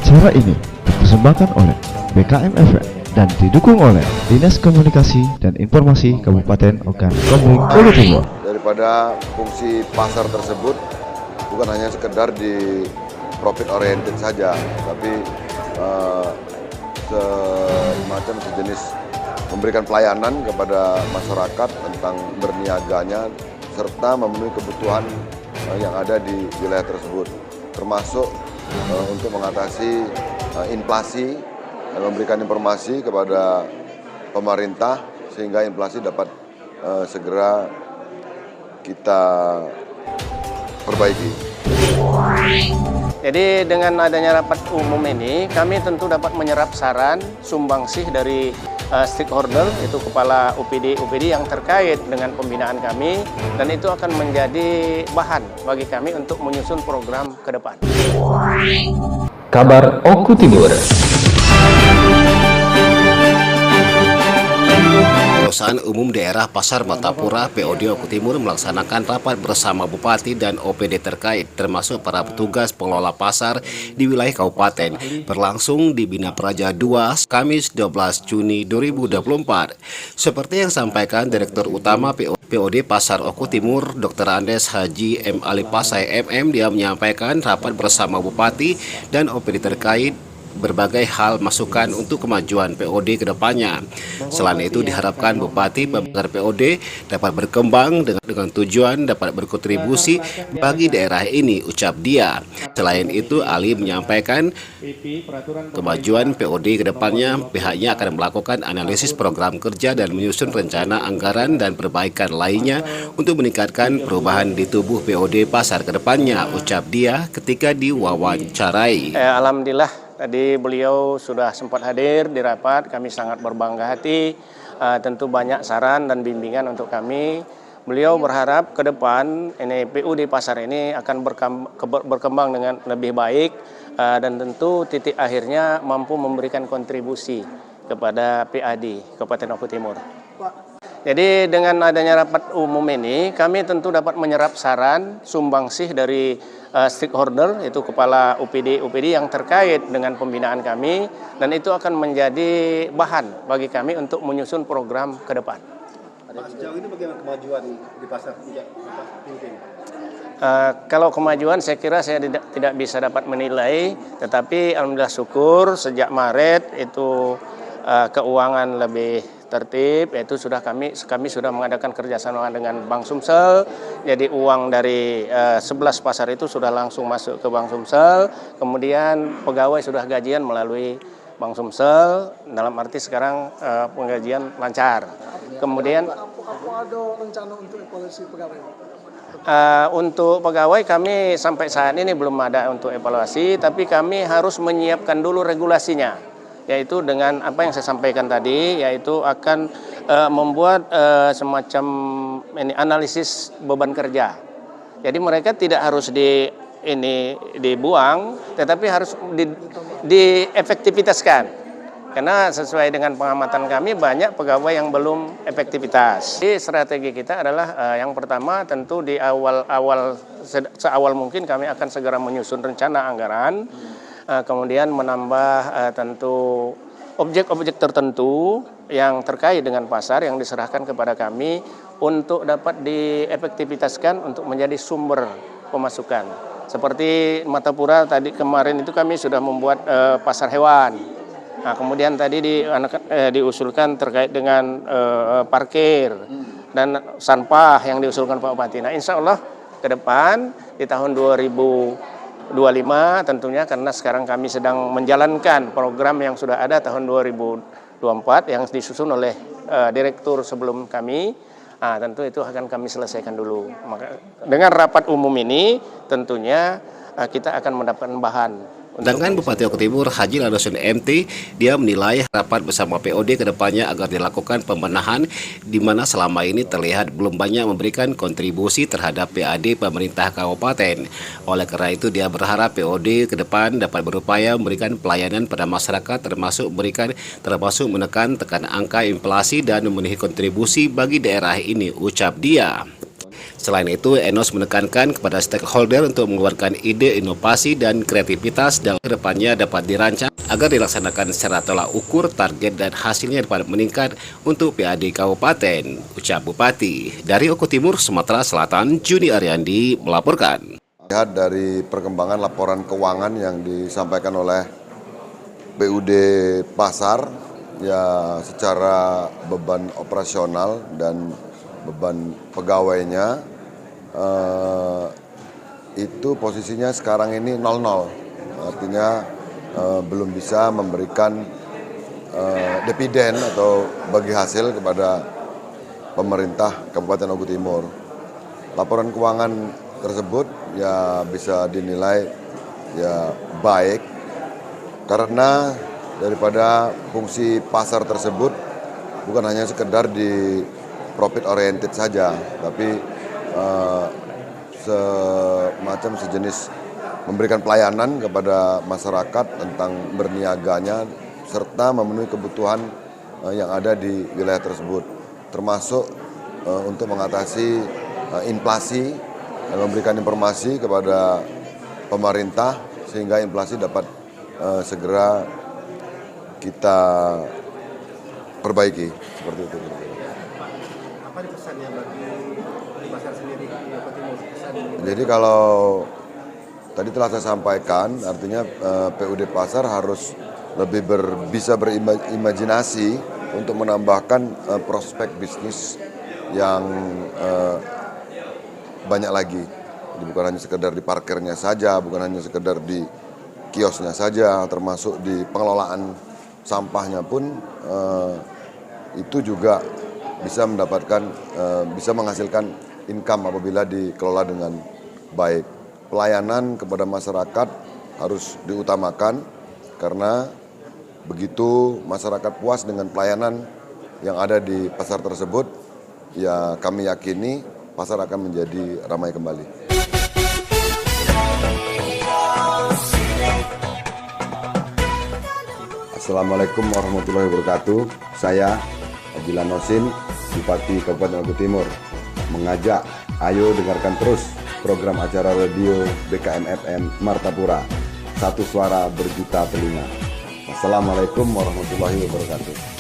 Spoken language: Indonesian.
Acara ini dipersembahkan oleh BKM FM dan didukung oleh Dinas Komunikasi dan Informasi Kabupaten Ogan Komering Solo Timur. Daripada fungsi pasar tersebut bukan hanya sekedar di profit oriented saja, tapi semacam sejenis memberikan pelayanan kepada masyarakat tentang berniaganya serta memenuhi kebutuhan yang ada di wilayah tersebut, termasuk untuk mengatasi inflasi dan memberikan informasi kepada pemerintah sehingga inflasi dapat segera kita perbaiki. Jadi dengan adanya rapat umum ini, kami tentu dapat menyerap saran, sumbangsih dari stakeholder, itu kepala UPD yang terkait dengan pembinaan kami, dan itu akan menjadi bahan bagi kami untuk menyusun program ke depan. Kabar Oku Timur. Perusahaan Umum Daerah Pasar Martapura POD Oku Timur melaksanakan rapat bersama Bupati dan OPD terkait, termasuk para petugas pengelola pasar di wilayah kabupaten, berlangsung di Bina Praja 2, Kamis 12 Juni 2024. Seperti yang disampaikan Direktur Utama POD Pasar Oku Timur, Dr. Andes Haji M. Ali Pasai MM, dia menyampaikan rapat bersama Bupati dan OPD terkait berbagai hal masukan untuk kemajuan POD ke depannya. Selain itu diharapkan Bupati pembangunan POD dapat berkembang dengan tujuan dapat berkontribusi bagi daerah ini, ucap dia. Selain itu Ali menyampaikan kemajuan POD ke depannya pihaknya akan melakukan analisis program kerja dan menyusun rencana anggaran dan perbaikan lainnya untuk meningkatkan perubahan di tubuh POD Pasar ke depannya, ucap dia ketika diwawancarai. Alhamdulillah tadi beliau sudah sempat hadir di rapat, kami sangat berbangga hati, tentu banyak saran dan bimbingan untuk kami. Beliau berharap ke depan ini PU di pasar ini akan berkembang dengan lebih baik dan tentu titik akhirnya mampu memberikan kontribusi kepada PAD Kabupaten Oku Timur. Jadi dengan adanya rapat umum ini, kami tentu dapat menyerap saran, sumbangsih dari stakeholder, itu kepala UPD yang terkait dengan pembinaan kami, dan itu akan menjadi bahan bagi kami untuk menyusun program ke depan. Sejauh ini bagaimana kemajuan di pasar? Kalau kemajuan saya kira saya tidak bisa dapat menilai, tetapi alhamdulillah syukur sejak Maret itu keuangan lebih tertib, yaitu kami sudah mengadakan kerjasama dengan Bank Sumsel. Jadi uang dari 11 pasar itu sudah langsung masuk ke Bank Sumsel. Kemudian pegawai sudah gajian melalui Bank Sumsel. Dalam arti sekarang penggajian lancar. Kemudian apa ada rencana untuk evaluasi pegawai? Untuk pegawai kami sampai saat ini belum ada untuk evaluasi, tapi kami harus menyiapkan dulu regulasinya. Yaitu dengan apa yang saya sampaikan tadi, yaitu akan membuat semacam analisis beban kerja. Jadi mereka tidak harus dibuang, tetapi harus diefektivitaskan. Karena sesuai dengan pengamatan kami banyak pegawai yang belum efektivitas. Jadi strategi kita adalah yang pertama tentu di seawal mungkin kami akan segera menyusun rencana anggaran. Kemudian menambah tentu objek-objek tertentu yang terkait dengan pasar yang diserahkan kepada kami untuk dapat diefektivitaskan untuk menjadi sumber pemasukan. Seperti Martapura tadi kemarin itu kami sudah membuat pasar hewan. Nah, kemudian tadi diusulkan terkait dengan parkir dan sampah yang diusulkan Pak Bupati. Nah, insya Allah ke depan di tahun 2025 tentunya, karena sekarang kami sedang menjalankan program yang sudah ada tahun 2024 yang disusun oleh direktur sebelum kami, tentu itu akan kami selesaikan dulu. Maka dengan rapat umum ini tentunya kita akan mendapatkan bahan. Dengan Bupati Oku Timur Haji Ladosun MT, dia menilai rapat bersama POD ke depannya agar dilakukan pembenahan di mana selama ini terlihat belum banyak memberikan kontribusi terhadap PAD pemerintah kabupaten. Oleh karena itu dia berharap POD ke depan dapat berupaya memberikan pelayanan pada masyarakat termasuk menekan angka inflasi dan memenuhi kontribusi bagi daerah ini, ucap dia. Selain itu, Enos menekankan kepada stakeholder untuk mengeluarkan ide inovasi dan kreativitas dalam kedepannya dapat dirancang agar dilaksanakan secara tolak ukur, target dan hasilnya dapat meningkat untuk PAD Kabupaten, ucap Bupati. Dari Oku Timur, Sumatera Selatan, Juni Ariandi melaporkan. Lihat dari perkembangan laporan keuangan yang disampaikan oleh PUD Pasar, ya secara beban operasional dan beban pegawainya itu posisinya sekarang ini 0-0, artinya belum bisa memberikan dividen atau bagi hasil kepada pemerintah Kabupaten Oku Timur. Laporan keuangan tersebut ya bisa dinilai ya baik karena daripada fungsi pasar tersebut bukan hanya sekedar di profit oriented saja, tapi semacam sejenis memberikan pelayanan kepada masyarakat tentang berniaganya serta memenuhi kebutuhan yang ada di wilayah tersebut, termasuk untuk mengatasi inflasi dan memberikan informasi kepada pemerintah sehingga inflasi dapat segera kita perbaiki seperti itu. Apa pesannya bagi pasar sendiri di Oku Timur? Jadi kalau tadi telah saya sampaikan, artinya PUD Pasar harus lebih bisa berimajinasi untuk menambahkan prospek bisnis yang banyak lagi. Jadi bukan hanya sekedar di parkirnya saja, bukan hanya sekedar di kiosnya saja, termasuk di pengelolaan sampahnya pun itu juga bisa mendapatkan, bisa menghasilkan income apabila dikelola dengan baik. Pelayanan kepada masyarakat harus diutamakan karena begitu masyarakat puas dengan pelayanan yang ada di pasar tersebut, ya kami yakini pasar akan menjadi ramai kembali. Assalamualaikum warahmatullahi wabarakatuh. Saya Ajilan Nosin, Bupati Kabupaten Oku Timur, mengajak ayo dengarkan terus program acara radio BKM FM Martapura, satu suara berjuta telinga. Assalamualaikum warahmatullahi wabarakatuh.